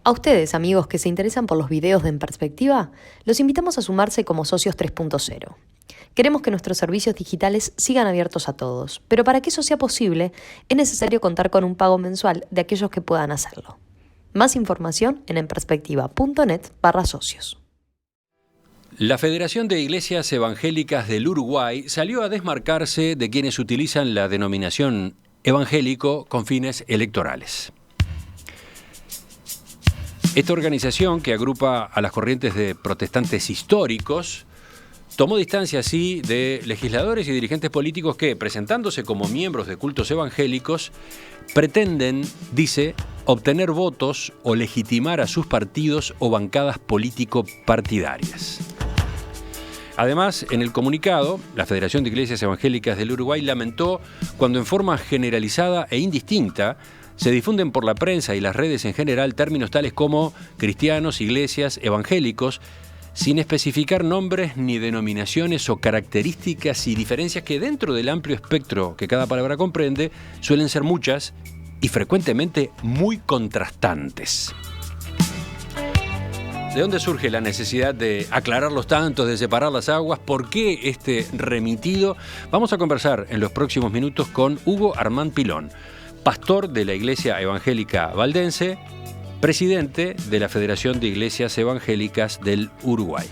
A ustedes, amigos que se interesan por los videos de En Perspectiva, los invitamos a sumarse como socios 3.0. Queremos que nuestros servicios digitales sigan abiertos a todos, pero para que eso sea posible, es necesario contar con un pago mensual de aquellos que puedan hacerlo. Más información en enperspectiva.net/socios. La Federación de Iglesias Evangélicas del Uruguay salió a desmarcarse de quienes utilizan la denominación evangélico con fines electorales. Esta organización, que agrupa a las corrientes de protestantes históricos, tomó distancia así de legisladores y dirigentes políticos que, presentándose como miembros de cultos evangélicos, pretenden, dice, obtener votos o legitimar a sus partidos o bancadas político-partidarias. Además, en el comunicado, la Federación de Iglesias Evangélicas del Uruguay lamentó cuando en forma generalizada e indistinta se difunden por la prensa y las redes en general términos tales como cristianos, iglesias, evangélicos, sin especificar nombres ni denominaciones o características y diferencias que dentro del amplio espectro que cada palabra comprende suelen ser muchas y frecuentemente muy contrastantes. ¿De dónde surge la necesidad de aclarar los tantos, de separar las aguas? ¿Por qué este remitido? Vamos a conversar en los próximos minutos con Hugo Armand Pilón, pastor de la Iglesia Evangélica Valdense, presidente de la Federación de Iglesias Evangélicas del Uruguay.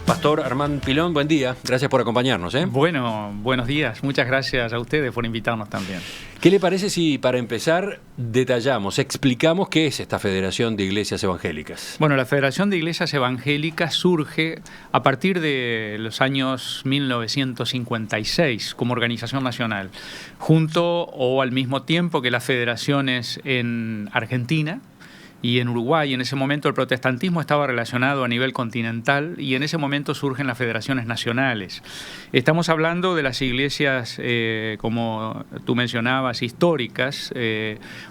Pastor Armand Pilón, buen día. Gracias por acompañarnos. Bueno, buenos días. Muchas gracias a ustedes por invitarnos también. ¿Qué le parece si para empezar detallamos, explicamos qué es esta Federación de Iglesias Evangélicas? Bueno, la Federación de Iglesias Evangélicas surge a partir de los años 1956 como organización nacional, junto o al mismo tiempo que las federaciones en Argentina y en Uruguay. En ese momento el protestantismo estaba relacionado a nivel continental y en ese momento surgen las federaciones nacionales. Estamos hablando de las iglesias, como tú mencionabas, históricas,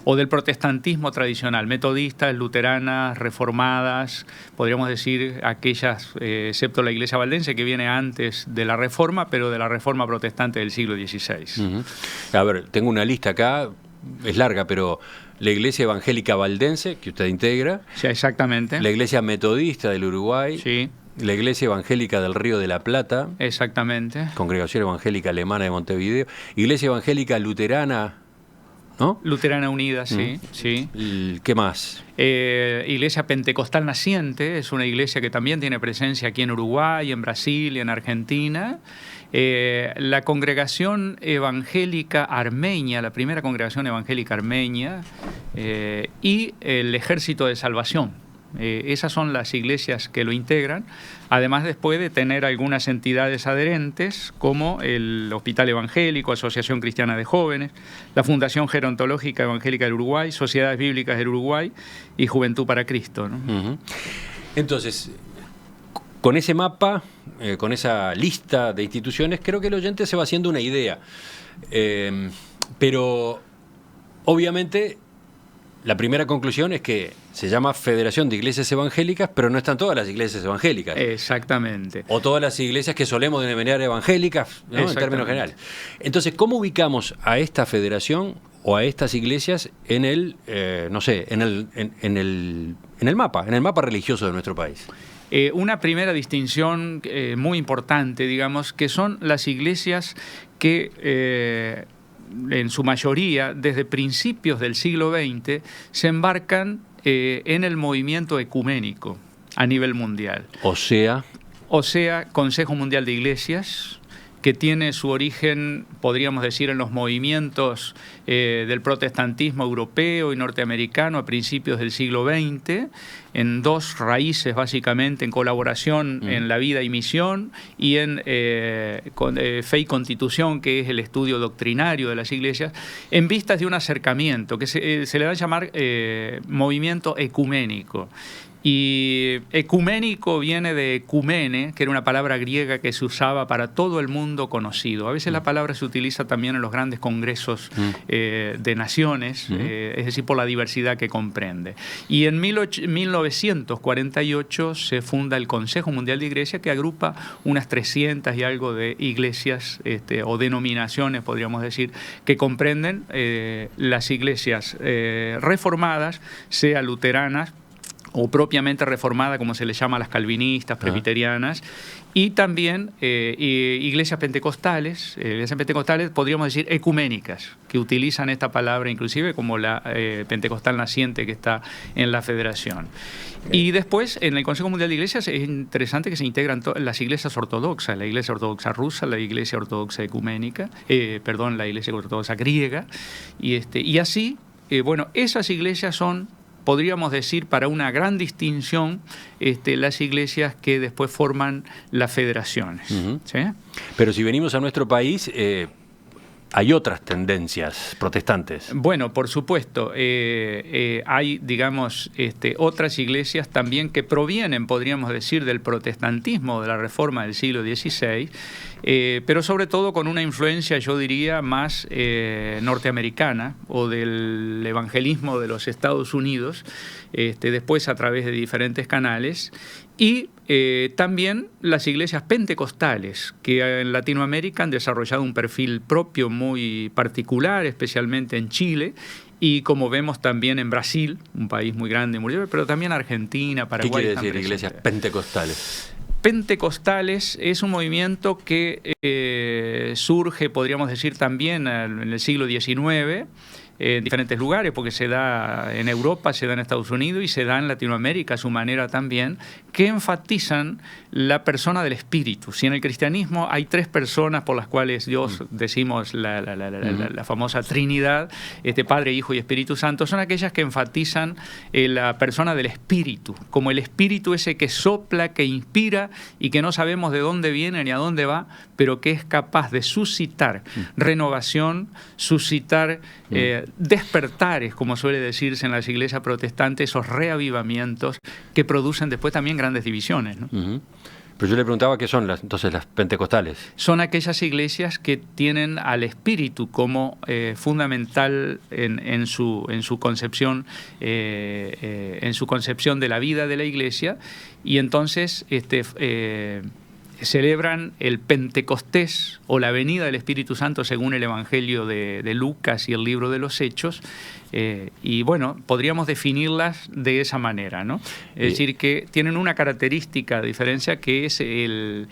o del protestantismo tradicional, metodistas, luteranas, reformadas, podríamos decir aquellas, excepto la iglesia valdense, que viene antes de la Reforma, pero de la Reforma protestante del siglo XVI. Uh-huh. A ver, tengo una lista acá, es larga, pero la Iglesia Evangélica Valdense, que usted integra. Sí, exactamente. La Iglesia Metodista del Uruguay. Sí. La Iglesia Evangélica del Río de la Plata. Exactamente. Congregación Evangélica Alemana de Montevideo. Iglesia Evangélica Luterana, ¿no? Luterana Unida, sí. Sí. ¿Qué más? Iglesia Pentecostal Naciente, es una iglesia que también tiene presencia aquí en Uruguay, en Brasil y en Argentina. La Congregación Evangélica Armenia, la primera Congregación Evangélica Armenia, y el Ejército de Salvación. Esas son las iglesias que lo integran, además después de tener algunas entidades adherentes como el Hospital Evangélico, Asociación Cristiana de Jóvenes, la Fundación Gerontológica Evangélica del Uruguay, Sociedades Bíblicas del Uruguay y Juventud para Cristo, ¿no? Uh-huh. Entonces, con ese mapa, con esa lista de instituciones, creo que el oyente se va haciendo una idea. Pero, obviamente, la primera conclusión es que se llama Federación de Iglesias Evangélicas, pero no están todas las iglesias evangélicas. Exactamente. O todas las iglesias que solemos denominar evangélicas, ¿no? En términos generales. Entonces, ¿cómo ubicamos a esta federación o a estas iglesias en el, no sé, en el mapa religioso de nuestro país? Una primera distinción muy importante, digamos, que son las iglesias que en su mayoría, desde principios del siglo XX, se embarcan en el movimiento ecuménico a nivel mundial. O sea, Consejo Mundial de Iglesias, que tiene su origen, podríamos decir, en los movimientos del protestantismo europeo y norteamericano a principios del siglo XX, en dos raíces básicamente, en colaboración en la vida y misión y en fe y constitución, que es el estudio doctrinario de las iglesias, en vistas de un acercamiento que se le va a llamar movimiento ecuménico. Y ecuménico viene de ecumene, que era una palabra griega que se usaba para todo el mundo conocido. A veces la palabra se utiliza también en los grandes congresos de naciones, es decir, por la diversidad que comprende. Y en 1948 se funda el Consejo Mundial de Iglesia, que agrupa unas 300 y algo de iglesias o denominaciones, podríamos decir, que comprenden las iglesias reformadas, sea luteranas, o propiamente reformada, como se le llama a las calvinistas, presbiterianas, y también iglesias pentecostales. Iglesias pentecostales podríamos decir ecuménicas, que utilizan esta palabra inclusive como la pentecostal naciente que está en la federación. Y después, en el Consejo Mundial de Iglesias, es interesante que se integran las iglesias ortodoxas, la iglesia ortodoxa rusa, la iglesia ortodoxa ecuménica, la iglesia ortodoxa griega, y así, bueno, esas iglesias son, podríamos decir, para una gran distinción, las iglesias que después forman las federaciones. ¿Sí? Pero si venimos a nuestro país, hay otras tendencias protestantes. Bueno, por supuesto, hay, digamos, otras iglesias también que provienen, podríamos decir, del protestantismo, de la Reforma del siglo XVI, pero sobre todo con una influencia, yo diría, más norteamericana o del evangelismo de los Estados Unidos, después a través de diferentes canales, y también las iglesias pentecostales, que en Latinoamérica han desarrollado un perfil propio muy particular, especialmente en Chile, y como vemos también en Brasil, un país muy grande, muy libre, pero también Argentina, Paraguay. ¿Qué quiere decir iglesias pentecostales? Pentecostales es un movimiento que surge, podríamos decir, también en el siglo XIX, en diferentes lugares, porque se da en Europa, se da en Estados Unidos y se da en Latinoamérica a su manera también, que enfatizan la persona del Espíritu. Si en el cristianismo hay tres personas por las cuales Dios, decimos la famosa Trinidad, Padre, Hijo y Espíritu Santo, son aquellas que enfatizan la persona del Espíritu, como el Espíritu ese que sopla, que inspira y que no sabemos de dónde viene ni a dónde va, pero que es capaz de suscitar renovación, suscitar despertares, como suele decirse en las iglesias protestantes, esos reavivamientos que producen después también grandes divisiones, ¿no? Pero yo le preguntaba qué son entonces las pentecostales. Son aquellas iglesias que tienen al Espíritu como fundamental en su concepción, en su concepción de la vida de la iglesia, y entonces celebran el Pentecostés o la venida del Espíritu Santo según el Evangelio de Lucas y el libro de los Hechos, y bueno, podríamos definirlas de esa manera, ¿no? Es decir, que tienen una característica de diferencia, que es el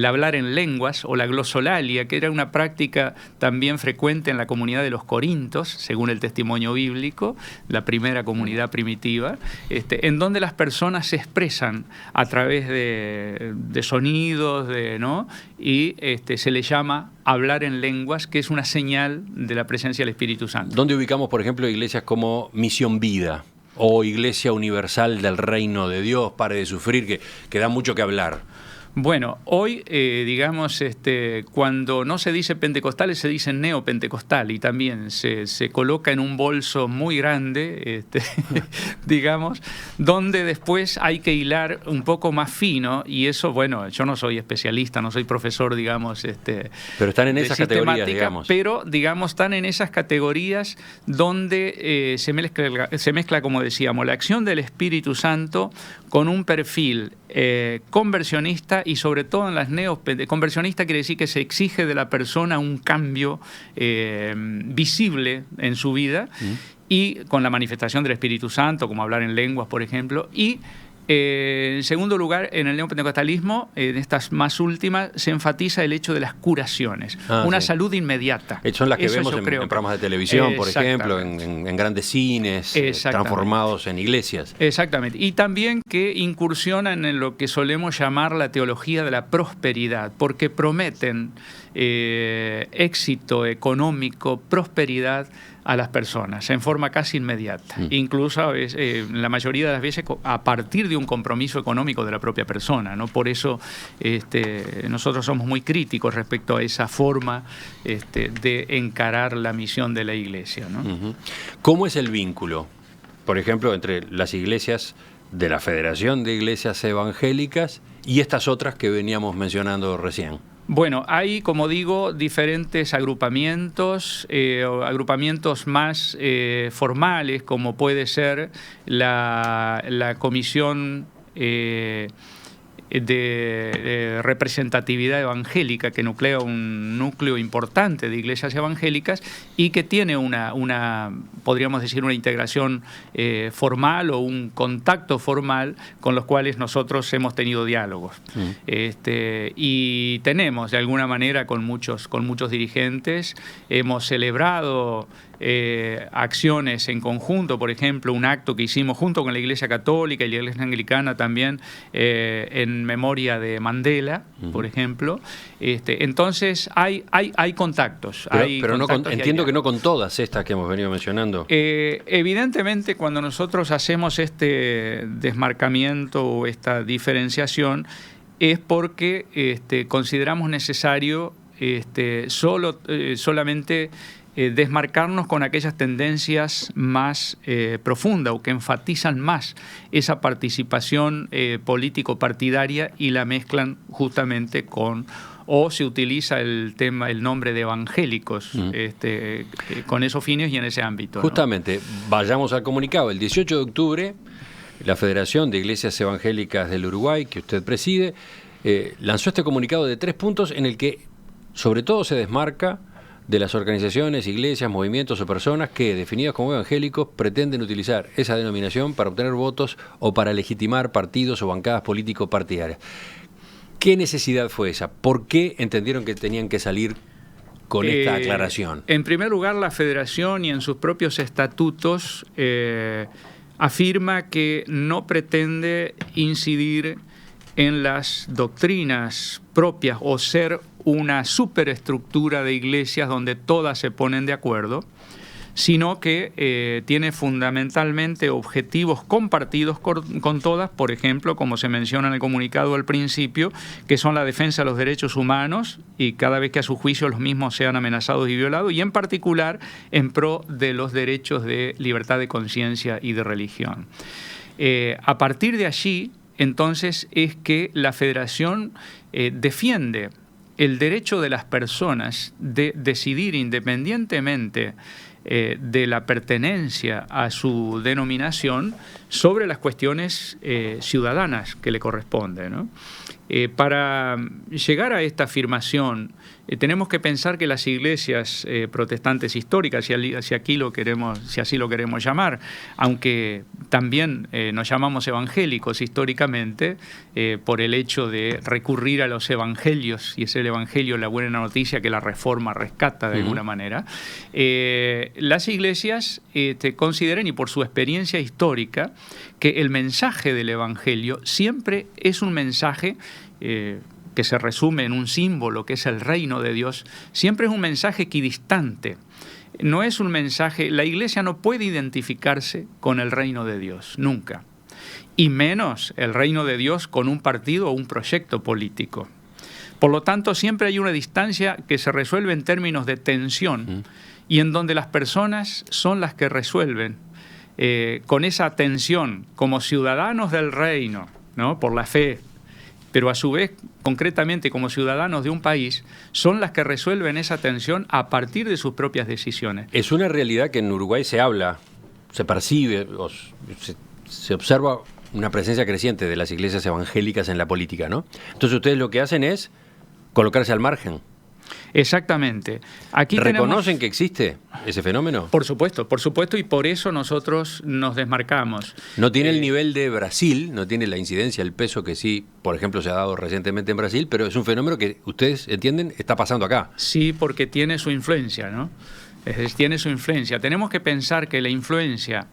hablar en lenguas o la glosolalia, que era una práctica también frecuente en la comunidad de los Corintos, según el testimonio bíblico, la primera comunidad primitiva, en donde las personas se expresan a través de sonidos, ¿no? Y se le llama hablar en lenguas, que es una señal de la presencia del Espíritu Santo. ¿Dónde ubicamos, por ejemplo, iglesias como Misión Vida o Iglesia Universal del Reino de Dios, Pare de Sufrir, que da mucho que hablar? Bueno, hoy, digamos, cuando no se dice pentecostales, se dice neopentecotal, y también se coloca en un bolso muy grande, digamos, donde después hay que hilar un poco más fino, y eso, bueno, yo no soy especialista, no soy profesor, digamos, pero están en esas categorías, digamos. Pero, digamos, están en esas categorías donde se mezcla, como decíamos, la acción del Espíritu Santo con un perfil conversionista, y sobre todo en las conversionista quiere decir que se exige de la persona un cambio visible en su vida, y con la manifestación del Espíritu Santo, como hablar en lenguas, por ejemplo, y en segundo lugar, en el neopentecostalismo, en estas más últimas, se enfatiza el hecho de las curaciones, una salud inmediata. Son las que vemos en programas de televisión, por ejemplo, en grandes cines, transformados en iglesias. Exactamente. Y también que incursionan en lo que solemos llamar la teología de la prosperidad, porque prometen éxito económico, prosperidad a las personas en forma casi inmediata, incluso la mayoría de las veces a partir de un compromiso económico de la propia persona, ¿no? Por eso nosotros somos muy críticos respecto a esa forma de encarar la misión de la iglesia, ¿no? ¿Cómo es el vínculo, por ejemplo, entre las iglesias de la Federación de Iglesias Evangélicas y estas otras que veníamos mencionando recién? Bueno, hay, como digo, diferentes agrupamientos, agrupamientos más formales, como puede ser la Comisión de representatividad evangélica, que nuclea un núcleo importante de iglesias evangélicas y que tiene podríamos decir, una integración formal o un contacto formal con los cuales nosotros hemos tenido diálogos. Y tenemos, de alguna manera, con muchos dirigentes, hemos celebrado acciones en conjunto, por ejemplo, un acto que hicimos junto con la Iglesia Católica y la Iglesia Anglicana también en memoria de Mandela, por ejemplo. Entonces hay contactos. Pero no entiendo que no con todas estas que hemos venido mencionando. Evidentemente, cuando nosotros hacemos este desmarcamiento o esta diferenciación, es porque consideramos necesario solamente desmarcarnos con aquellas tendencias más profundas o que enfatizan más esa participación político-partidaria y la mezclan justamente o se utiliza el nombre de evangélicos con esos fines y en ese ámbito. Justamente, ¿no? Vayamos al comunicado. El 18 de octubre, la Federación de Iglesias Evangélicas del Uruguay, que usted preside, lanzó este comunicado de 3 puntos en el que sobre todo se desmarca de las organizaciones, iglesias, movimientos o personas que, definidas como evangélicos, pretenden utilizar esa denominación para obtener votos o para legitimar partidos o bancadas político-partidarias. ¿Qué necesidad fue esa? ¿Por qué entendieron que tenían que salir con esta aclaración? En primer lugar, la Federación y en sus propios estatutos afirma que no pretende incidir en las doctrinas propias o ser una superestructura de iglesias donde todas se ponen de acuerdo, sino que tiene fundamentalmente objetivos compartidos con todas, por ejemplo, como se menciona en el comunicado al principio, que son la defensa de los derechos humanos y cada vez que a su juicio los mismos sean amenazados y violados, y en particular en pro de los derechos de libertad de conciencia y de religión. A partir de allí, entonces, es que la Federación defiende el derecho de las personas de decidir independientemente de la pertenencia a su denominación sobre las cuestiones ciudadanas que le corresponden, ¿no? Para llegar a esta afirmación, tenemos que pensar que las iglesias protestantes históricas, si así lo queremos llamar, aunque también nos llamamos evangélicos históricamente, por el hecho de recurrir a los evangelios, y es el evangelio la buena noticia que la Reforma rescata de alguna manera, las iglesias consideran, y por su experiencia histórica, que el mensaje del evangelio siempre es un mensaje que se resume en un símbolo que es el reino de Dios, siempre es un mensaje equidistante. No es un mensaje, la iglesia no puede identificarse con el reino de Dios, nunca. Y menos el reino de Dios con un partido o un proyecto político. Por lo tanto, siempre hay una distancia que se resuelve en términos de tensión y en donde las personas son las que resuelven con esa tensión como ciudadanos del reino, ¿no? Por la fe, pero a su vez, concretamente como ciudadanos de un país, son las que resuelven esa tensión a partir de sus propias decisiones. Es una realidad que en Uruguay se habla, se percibe, se observa una presencia creciente de las iglesias evangélicas en la política, ¿no? Entonces ustedes lo que hacen es colocarse al margen. Exactamente. Aquí ¿Reconocen que existe ese fenómeno? Por supuesto, y por eso nosotros nos desmarcamos. No tiene el nivel de Brasil, no tiene la incidencia, el peso que sí, por ejemplo, se ha dado recientemente en Brasil, pero es un fenómeno que ustedes entienden está pasando acá. Sí, porque tiene su influencia, ¿no? Tiene su influencia. Tenemos que pensar que la influencia,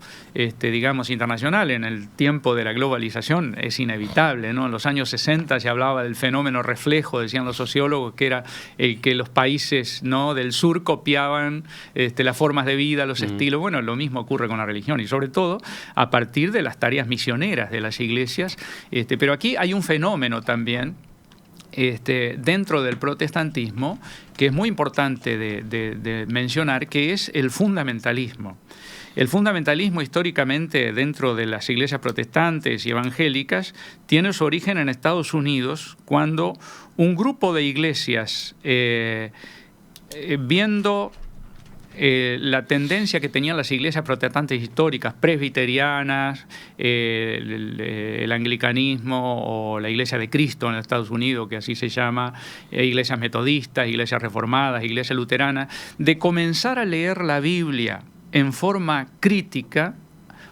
digamos, internacional en el tiempo de la globalización es inevitable, ¿no? En los años 60 se hablaba del fenómeno reflejo, decían los sociólogos, que era el que los países, ¿no?, del sur copiaban las formas de vida, los estilos. Bueno, lo mismo ocurre con la religión y sobre todo a partir de las tareas misioneras de las iglesias. Pero aquí hay un fenómeno también dentro del protestantismo que es muy importante de mencionar, que es el fundamentalismo. El fundamentalismo históricamente dentro de las iglesias protestantes y evangélicas tiene su origen en Estados Unidos, cuando un grupo de iglesias, viendo la tendencia que tenían las iglesias protestantes históricas, presbiterianas, el anglicanismo o la Iglesia de Cristo en Estados Unidos, que así se llama, iglesias metodistas, iglesias reformadas, iglesias luteranas, de comenzar a leer la Biblia en forma crítica,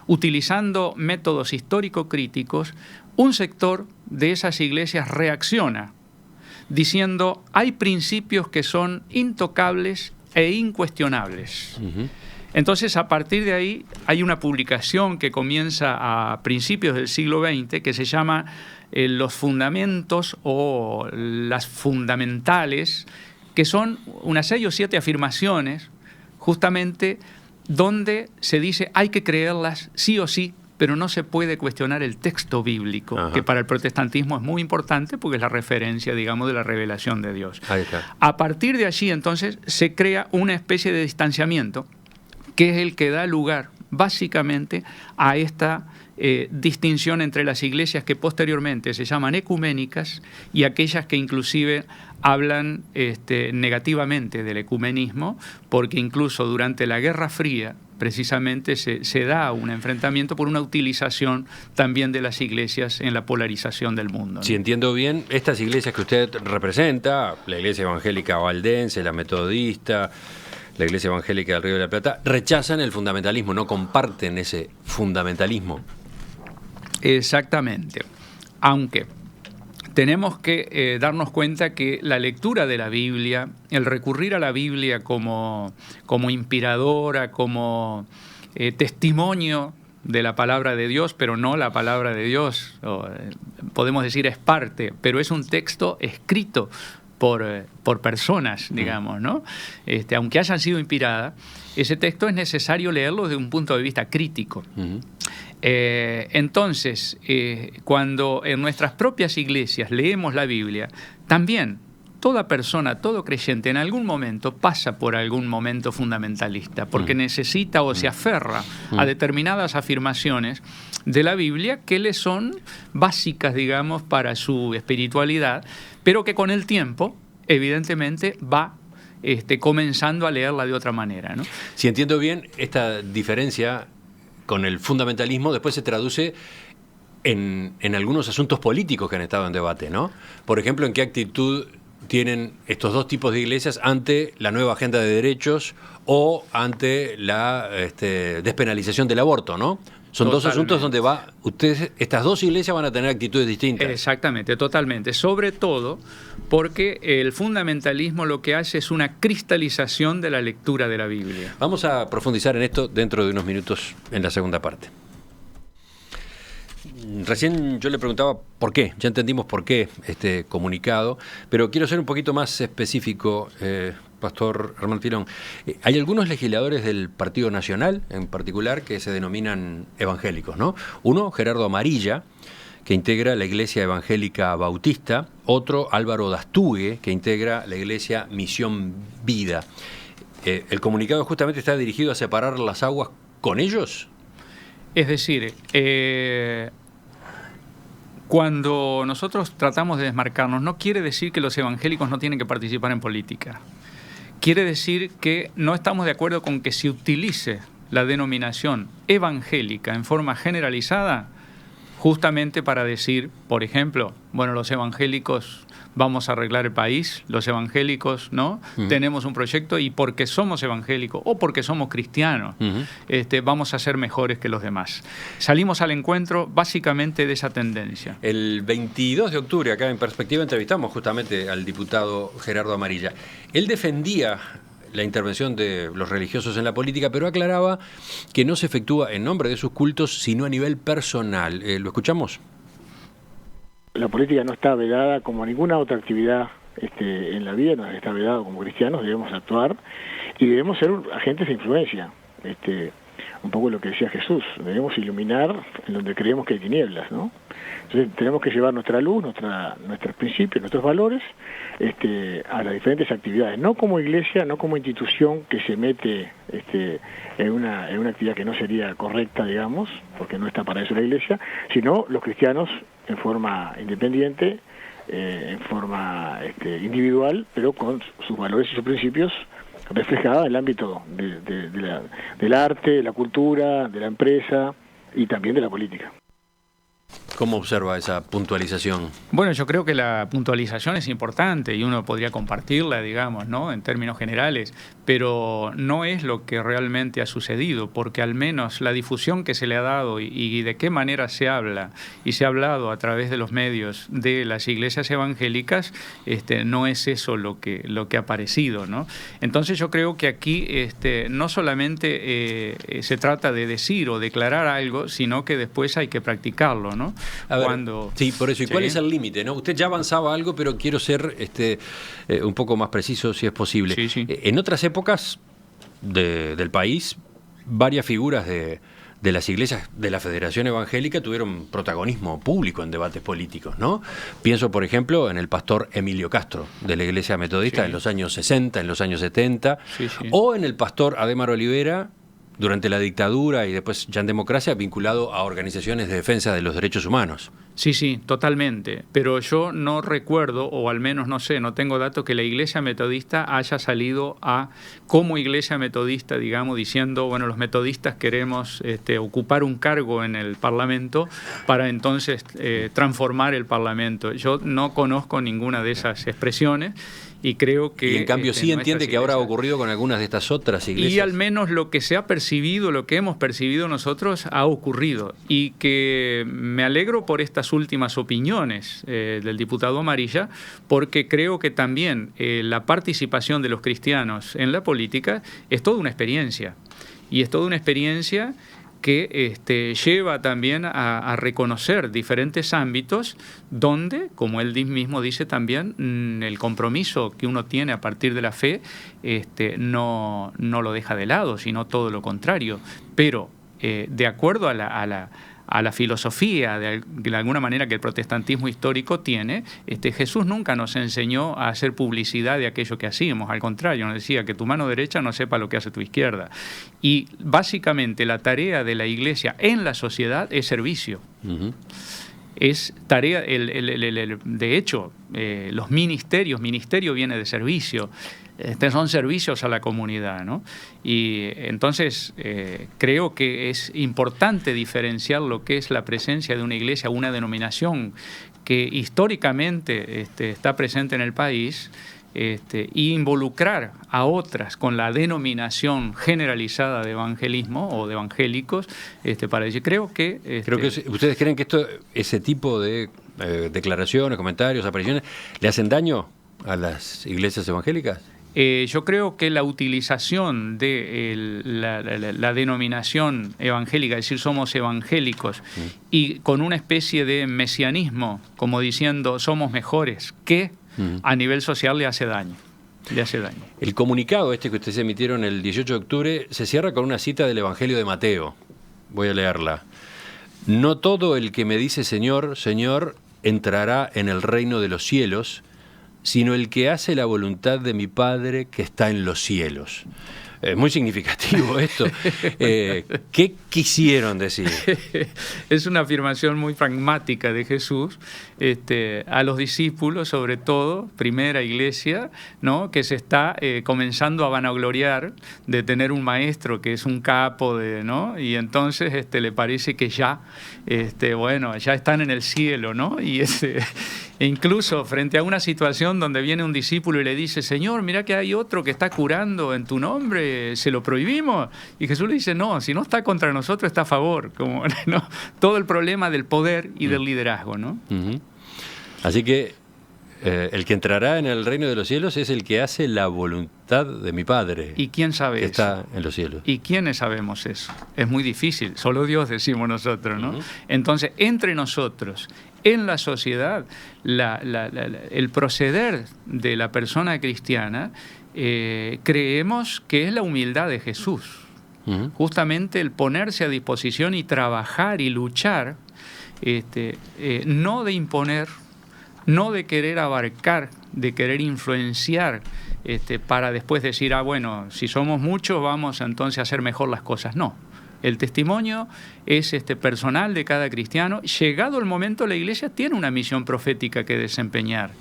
utilizando métodos histórico-críticos, un sector de esas iglesias reacciona, diciendo, hay principios que son intocables e incuestionables. Entonces, a partir de ahí, hay una publicación que comienza a principios del siglo XX que se llama Los Fundamentos o las Fundamentales, que son unas 6 o 7 afirmaciones, justamente donde se dice hay que creerlas sí o sí, pero no se puede cuestionar el texto bíblico, que para el protestantismo es muy importante porque es la referencia, digamos, de la revelación de Dios. Ahí está. A partir de allí, entonces, se crea una especie de distanciamiento que es el que da lugar, básicamente, a esta distinción entre las iglesias que posteriormente se llaman ecuménicas y aquellas que inclusive hablan negativamente del ecumenismo, porque incluso durante la Guerra Fría, precisamente se da un enfrentamiento por una utilización también de las iglesias en la polarización del mundo, ¿no? Si entiendo bien, estas iglesias que usted representa, la Iglesia Evangélica Valdense, la Metodista, la Iglesia Evangélica del Río de la Plata, rechazan el fundamentalismo, no comparten ese fundamentalismo. Exactamente. Aunque tenemos que darnos cuenta que la lectura de la Biblia, el recurrir a la Biblia como inspiradora, como testimonio de la palabra de Dios, pero no la palabra de Dios, podemos decir es parte, pero es un texto escrito por personas, digamos, ¿no? Aunque hayan sido inspiradas, ese texto es necesario leerlo desde un punto de vista crítico. Entonces, cuando en nuestras propias iglesias leemos la Biblia, también toda persona, todo creyente, en algún momento pasa por algún momento fundamentalista, porque necesita o se aferra a determinadas afirmaciones de la Biblia que le son básicas, digamos, para su espiritualidad, pero que con el tiempo, evidentemente, va comenzando a leerla de otra manera, ¿no? Si entiendo bien, esta diferencia con el fundamentalismo después se traduce en algunos asuntos políticos que han estado en debate, ¿no? Por ejemplo, ¿en qué actitud tienen estos dos tipos de iglesias ante la nueva agenda de derechos o ante la despenalización del aborto, ¿no? Son Totalmente. Dos asuntos donde estas dos iglesias van a tener actitudes distintas. Exactamente, totalmente. Sobre todo porque el fundamentalismo lo que hace es una cristalización de la lectura de la Biblia. Vamos a profundizar en esto dentro de unos minutos en la segunda parte. Recién yo le preguntaba por qué, ya entendimos por qué este comunicado, pero quiero ser un poquito más específico, Pastor Herman Filón. Hay algunos legisladores del Partido Nacional, en particular, que se denominan evangélicos, ¿no? Uno, Gerardo Amarilla, que integra la Iglesia Evangélica Bautista. Otro, Álvaro Dastugue, que integra la Iglesia Misión Vida. ¿El comunicado justamente está dirigido a separar las aguas con ellos? Es decir, cuando nosotros tratamos de desmarcarnos, no quiere decir que los evangélicos no tienen que participar en política. Quiere decir que no estamos de acuerdo con que se utilice la denominación evangélica en forma generalizada justamente para decir, por ejemplo, bueno, los evangélicos vamos a arreglar el país, los evangélicos, ¿no? Tenemos un proyecto y porque somos evangélicos o porque somos cristianos, vamos a ser mejores que los demás. Salimos al encuentro básicamente de esa tendencia. El 22 de octubre, acá en Perspectiva, entrevistamos justamente al diputado Gerardo Amarilla. Él defendía la intervención de los religiosos en la política, pero aclaraba que no se efectúa en nombre de sus cultos, sino a nivel personal. ¿Lo escuchamos? La política no está vedada como ninguna otra actividad en la vida, no está vedada como cristianos, debemos actuar y debemos ser agentes de influencia. un poco lo que decía Jesús, debemos iluminar en donde creemos que hay tinieblas, ¿no? Entonces tenemos que llevar nuestra luz, nuestros principios, nuestros valores a las diferentes actividades, no como iglesia, no como institución que se mete en una actividad que no sería correcta, digamos, porque no está para eso la iglesia, sino los cristianos en forma independiente, en forma individual, pero con sus valores y sus principios reflejados en el ámbito del arte, de la cultura, de la empresa y también de la política. ¿Cómo observa esa puntualización? Bueno, yo creo que la puntualización es importante y uno podría compartirla, digamos, ¿no?, en términos generales, pero no es lo que realmente ha sucedido, porque al menos la difusión que se le ha dado y de qué manera se habla y se ha hablado a través de los medios de las iglesias evangélicas, no es eso lo que ha aparecido, ¿no? Entonces yo creo que aquí no solamente se trata de decir o declarar algo, sino que después hay que practicarlo, ¿no? A ver, sí, por eso. ¿Y cuál es el límite, no? Usted ya avanzaba algo, pero quiero ser un poco más preciso, si es posible. Sí, sí. En otras épocas del país, varias figuras de las iglesias de la Federación Evangélica tuvieron protagonismo público en debates políticos, ¿no? Pienso, por ejemplo, en el pastor Emilio Castro, de la Iglesia Metodista, en los años 60, en los años 70, o en el pastor Adhémar Olivera, durante la dictadura y después ya en democracia, vinculado a organizaciones de defensa de los derechos humanos. Sí, totalmente. Pero yo no recuerdo, o al menos no sé, no tengo datos que la Iglesia Metodista haya salido como Iglesia Metodista, digamos, diciendo, bueno, los metodistas queremos ocupar un cargo en el Parlamento para entonces transformar el Parlamento. Yo no conozco ninguna de esas expresiones. Y creo que... Y en cambio sí entiende que ahora ha ocurrido con algunas de estas otras iglesias. Y al menos lo que se ha percibido, lo que hemos percibido nosotros, ha ocurrido. Y que me alegro por estas últimas opiniones del diputado Amarilla, porque creo que también la participación de los cristianos en la política es toda una experiencia. Y es toda una experiencia que lleva también a reconocer diferentes ámbitos donde, como él mismo dice también, el compromiso que uno tiene a partir de la fe no lo deja de lado, sino todo lo contrario. Pero de acuerdo a la filosofía, de alguna manera, que el protestantismo histórico tiene, Jesús nunca nos enseñó a hacer publicidad de aquello que hacíamos. Al contrario, nos decía que tu mano derecha no sepa lo que hace tu izquierda. Y básicamente la tarea de la Iglesia en la sociedad es servicio. Uh-huh. Es tarea, de hecho, los ministerio viene de servicio. Son servicios a la comunidad, ¿no? Y entonces creo que es importante diferenciar lo que es la presencia de una iglesia, una denominación que históricamente está presente en el país, y involucrar a otras con la denominación generalizada de evangelismo o de evangélicos, para decir, creo que ¿ustedes creen que ese tipo de declaraciones, comentarios, apariciones, le hacen daño a las iglesias evangélicas? Yo creo que la utilización de la denominación evangélica, es decir, somos evangélicos, y con una especie de mesianismo, como diciendo somos mejores que, a nivel social le hace daño. El comunicado que ustedes emitieron el 18 de octubre se cierra con una cita del Evangelio de Mateo. Voy a leerla. No todo el que me dice Señor, Señor, entrará en el reino de los cielos, sino el que hace la voluntad de mi Padre que está en los cielos. Es muy significativo esto. ¿Qué quisieron decir? Es una afirmación muy pragmática de Jesús a los discípulos, sobre todo, primera iglesia, ¿no?, que se está comenzando a vanagloriar de tener un maestro que es un capo, ¿no? Y entonces le parece que ya están en el cielo, ¿no? Y e incluso frente a una situación donde viene un discípulo y le dice, Señor, mira que hay otro que está curando en tu nombre, ¿se lo prohibimos? Y Jesús le dice, no, si no está contra nosotros, está a favor. Como, ¿no? Todo el problema del poder y del liderazgo, ¿no? Uh-huh. Así que el que entrará en el reino de los cielos es el que hace la voluntad de mi Padre. ¿Y quién sabe que eso? Está en los cielos. ¿Y quiénes sabemos eso? Es muy difícil, solo Dios decimos nosotros, ¿no? Uh-huh. Entonces, entre nosotros, en la sociedad, el proceder de la persona cristiana, creemos que es la humildad de Jesús. Justamente el ponerse a disposición y trabajar y luchar, no de imponer, no de querer abarcar, de querer influenciar, para después decir, bueno, si somos muchos vamos entonces a hacer mejor las cosas. No. El testimonio es personal de cada cristiano. Llegado el momento, la Iglesia tiene una misión profética que desempeñar.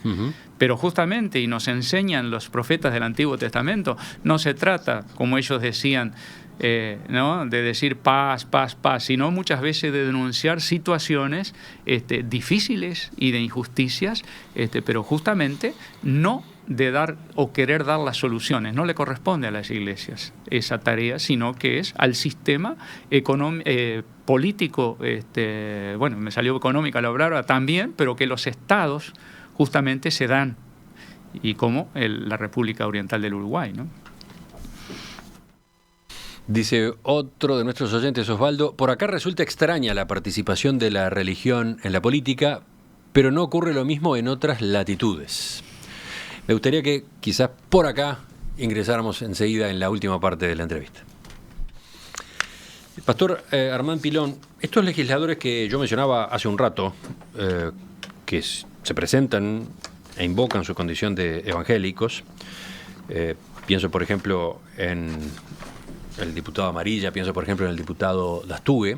Pero justamente, y nos enseñan los profetas del Antiguo Testamento, no se trata, como ellos decían, ¿no?, de decir paz, paz, paz, sino muchas veces de denunciar situaciones difíciles y de injusticias, pero justamente no de dar o querer dar las soluciones. No le corresponde a las iglesias esa tarea, sino que es al sistema político, bueno, me salió económica la palabra también, pero que los estados justamente se dan, y como la República Oriental del Uruguay, ¿no? Dice otro de nuestros oyentes, Osvaldo, por acá resulta extraña la participación de la religión en la política, pero no ocurre lo mismo en otras latitudes. Me gustaría que quizás por acá ingresáramos enseguida en la última parte de la entrevista. Pastor Armand Pilón, estos legisladores que yo mencionaba hace un rato, que se presentan e invocan su condición de evangélicos, pienso por ejemplo en el diputado Amarilla, pienso por ejemplo en el diputado Dastugue,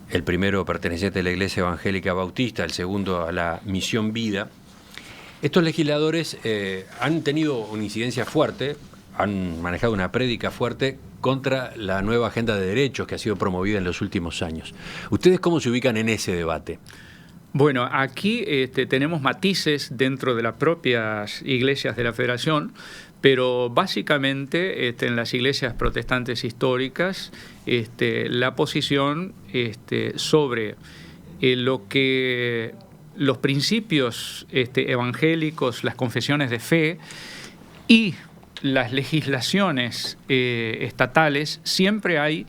el primero perteneciente a la Iglesia Evangélica Bautista, el segundo a la Misión Vida. Estos legisladores han tenido una incidencia fuerte, han manejado una prédica fuerte contra la nueva agenda de derechos que ha sido promovida en los últimos años. ¿Ustedes cómo se ubican en ese debate? Bueno, aquí tenemos matices dentro de las propias iglesias de la Federación, pero básicamente en las iglesias protestantes históricas la posición sobre lo que los principios evangélicos, las confesiones de fe y las legislaciones estatales, siempre hay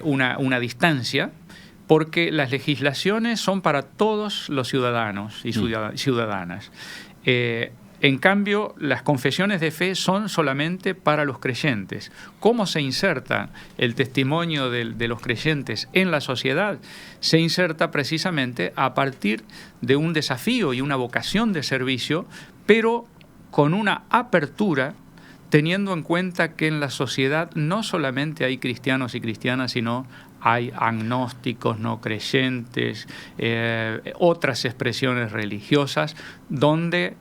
una distancia, porque las legislaciones son para todos los ciudadanos y ciudadanas. En cambio, las confesiones de fe son solamente para los creyentes. ¿Cómo se inserta el testimonio de los creyentes en la sociedad? Se inserta precisamente a partir de un desafío y una vocación de servicio, pero con una apertura, teniendo en cuenta que en la sociedad no solamente hay cristianos y cristianas, sino hay agnósticos, no creyentes, otras expresiones religiosas, donde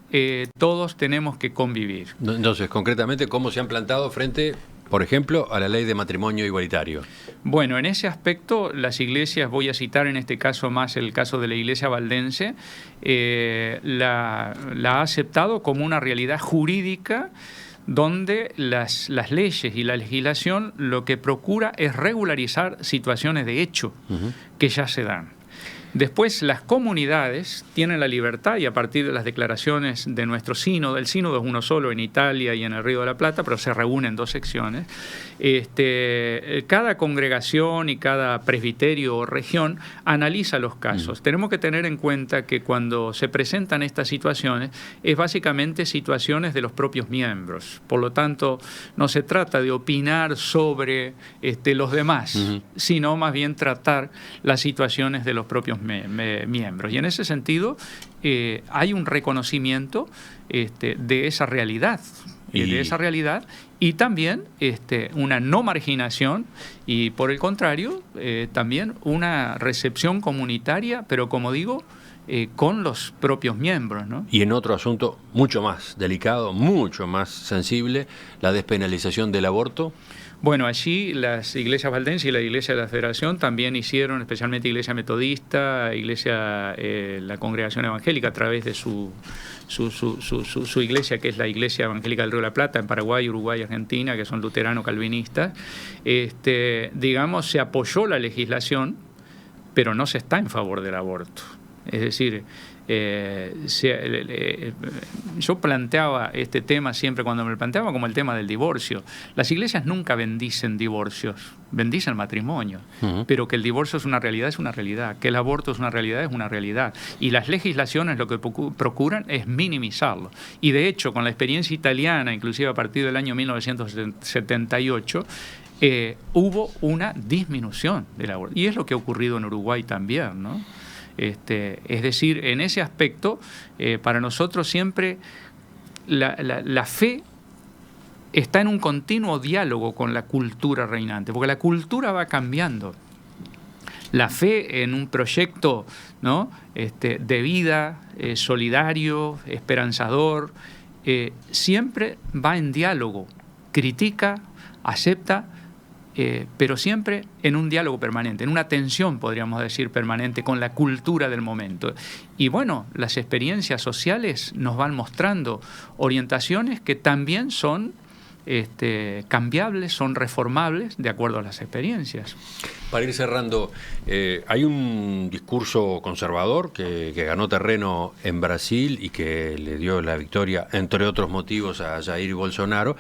todos tenemos que convivir. Entonces, concretamente, ¿cómo se han plantado frente, por ejemplo, a la ley de matrimonio igualitario? Bueno, en ese aspecto, las iglesias, voy a citar en este caso más el caso de la Iglesia Valdense, la ha aceptado como una realidad jurídica, donde las leyes y la legislación lo que procura es regularizar situaciones de hecho que ya se dan. Después, las comunidades tienen la libertad, y a partir de las declaraciones de nuestro sínodo, el sínodo es uno solo en Italia y en el Río de la Plata, pero se reúnen en 2 secciones, cada congregación y cada presbiterio o región analiza los casos. Tenemos que tener en cuenta que cuando se presentan estas situaciones, es básicamente situaciones de los propios miembros. Por lo tanto, no se trata de opinar sobre los demás, sino más bien tratar las situaciones de los propios miembros. Y en ese sentido hay un reconocimiento de esa realidad, y también una no marginación, y por el contrario también una recepción comunitaria, pero como digo, con los propios miembros, ¿no? Y en otro asunto mucho más delicado, mucho más sensible, la despenalización del aborto. Bueno, allí las iglesias valdenses y la Iglesia de la Federación también hicieron, especialmente Iglesia Metodista, la Congregación Evangélica, a través de su iglesia, que es la Iglesia Evangélica del Río de la Plata, en Paraguay, Uruguay y Argentina, que son luteranos-calvinistas, digamos, se apoyó la legislación, pero no se está en favor del aborto. Es decir, yo planteaba este tema siempre cuando me lo planteaba como el tema del divorcio. Las iglesias nunca bendicen divorcios, bendicen matrimonio, pero que el divorcio es una realidad, que el aborto es una realidad, y las legislaciones lo que procuran es minimizarlo. Y de hecho, con la experiencia italiana, inclusive a partir del año 1978, hubo una disminución del aborto. Y es lo que ha ocurrido en Uruguay también, ¿no? Es decir, en ese aspecto, para nosotros siempre la fe está en un continuo diálogo con la cultura reinante, porque la cultura va cambiando. La fe en un proyecto, ¿no?, de vida, solidario, esperanzador, siempre va en diálogo, critica, acepta, pero siempre en un diálogo permanente, en una tensión, podríamos decir, permanente con la cultura del momento. Y bueno, las experiencias sociales nos van mostrando orientaciones que también son cambiables, son reformables de acuerdo a las experiencias. Para ir cerrando, hay un discurso conservador que ganó terreno en Brasil y que le dio la victoria, entre otros motivos, a Jair Bolsonaro,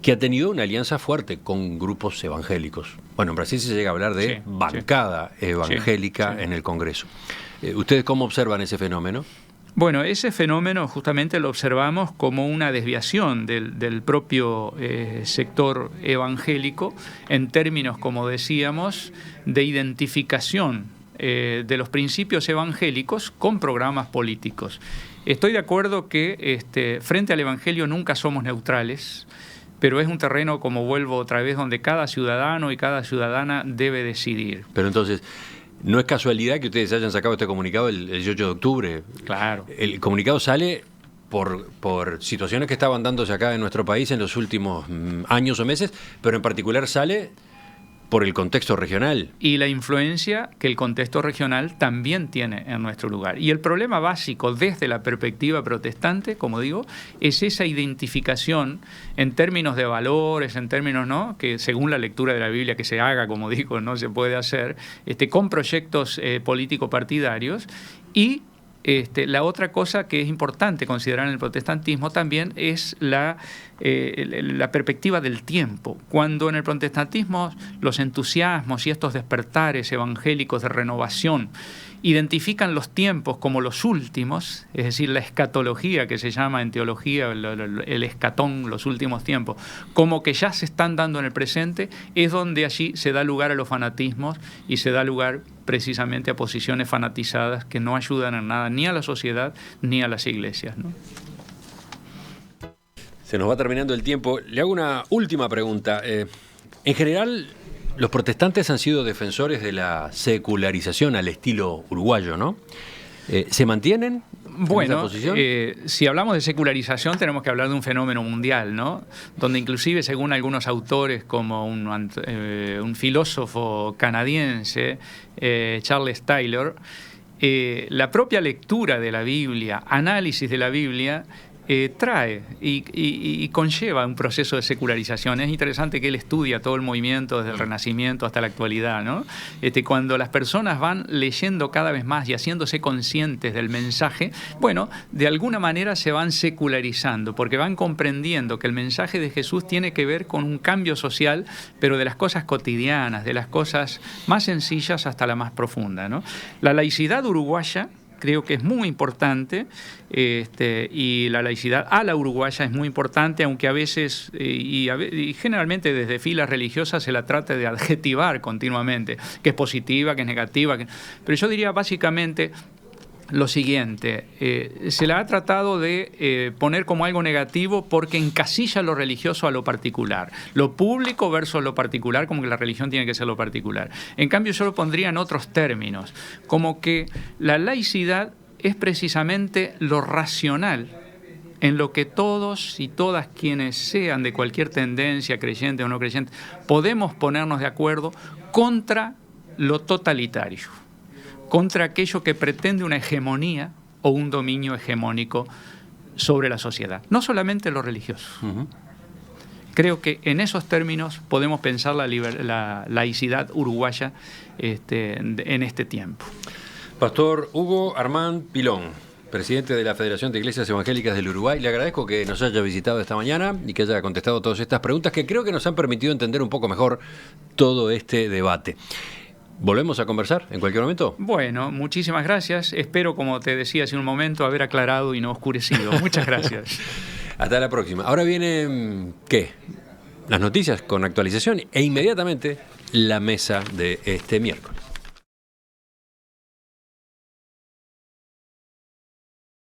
que ha tenido una alianza fuerte con grupos evangélicos. Bueno, en Brasil se llega a hablar de bancada evangélica en el Congreso. ¿Ustedes cómo observan ese fenómeno? Bueno, ese fenómeno justamente lo observamos como una desviación del propio sector evangélico en términos, como decíamos, de identificación de los principios evangélicos con programas políticos. Estoy de acuerdo que frente al evangelio nunca somos neutrales, pero es un terreno, como vuelvo otra vez, donde cada ciudadano y cada ciudadana debe decidir. Pero entonces, no es casualidad que ustedes hayan sacado este comunicado el 18 de octubre. Claro. El comunicado sale por situaciones que estaban dándose acá en nuestro país en los últimos años o meses, pero en particular sale por el contexto regional. Y la influencia que el contexto regional también tiene en nuestro lugar. Y el problema básico desde la perspectiva protestante, como digo, es esa identificación en términos de valores, en términos, ¿no?, que según la lectura de la Biblia que se haga, como digo, no se puede hacer, con proyectos político-partidarios. Y la otra cosa que es importante considerar en el protestantismo también es la perspectiva del tiempo. Cuando en el protestantismo los entusiasmos y estos despertares evangélicos de renovación identifican los tiempos como los últimos, es decir, la escatología que se llama en teología, el escatón, los últimos tiempos, como que ya se están dando en el presente, es donde allí se da lugar a los fanatismos y se da lugar precisamente a posiciones fanatizadas que no ayudan en nada ni a la sociedad ni a las iglesias, ¿no? Se nos va terminando el tiempo. Le hago una última pregunta. En general, los protestantes han sido defensores de la secularización al estilo uruguayo, ¿no? ¿Se mantienen en esa posición? Si hablamos de secularización tenemos que hablar de un fenómeno mundial, ¿no?, donde inclusive, según algunos autores, como un filósofo canadiense, Charles Taylor, la propia lectura de la Biblia, análisis de la Biblia, trae y conlleva un proceso de secularización. Es interesante que él estudia todo el movimiento desde el Renacimiento hasta la actualidad, ¿no? Cuando las personas van leyendo cada vez más y haciéndose conscientes del mensaje, bueno, de alguna manera se van secularizando, porque van comprendiendo que el mensaje de Jesús tiene que ver con un cambio social, pero de las cosas cotidianas, de las cosas más sencillas hasta la más profunda, ¿no? La laicidad uruguaya creo que es muy importante, y la laicidad a la uruguaya es muy importante, aunque a veces, y generalmente desde filas religiosas se la trata de adjetivar continuamente, que es positiva, que es negativa, pero yo diría básicamente lo siguiente: se la ha tratado de poner como algo negativo porque encasilla lo religioso a lo particular, lo público versus lo particular, como que la religión tiene que ser lo particular. En cambio, yo lo pondría en otros términos, como que la laicidad es precisamente lo racional en lo que todos y todas quienes sean de cualquier tendencia, creyente o no creyente, podemos ponernos de acuerdo contra lo totalitario, contra aquello que pretende una hegemonía o un dominio hegemónico sobre la sociedad, no solamente lo religioso. Creo que en esos términos podemos pensar la laicidad uruguaya en este tiempo. Pastor Hugo Armand Pilón, presidente de la Federación de Iglesias Evangélicas del Uruguay. Le agradezco que nos haya visitado esta mañana y que haya contestado todas estas preguntas que creo que nos han permitido entender un poco mejor todo este debate. ¿Volvemos a conversar en cualquier momento? Bueno, muchísimas gracias. Espero, como te decía hace un momento, haber aclarado y no oscurecido. Muchas gracias. Hasta la próxima. Ahora vienen, ¿qué? Las noticias con actualización e inmediatamente la mesa de este miércoles.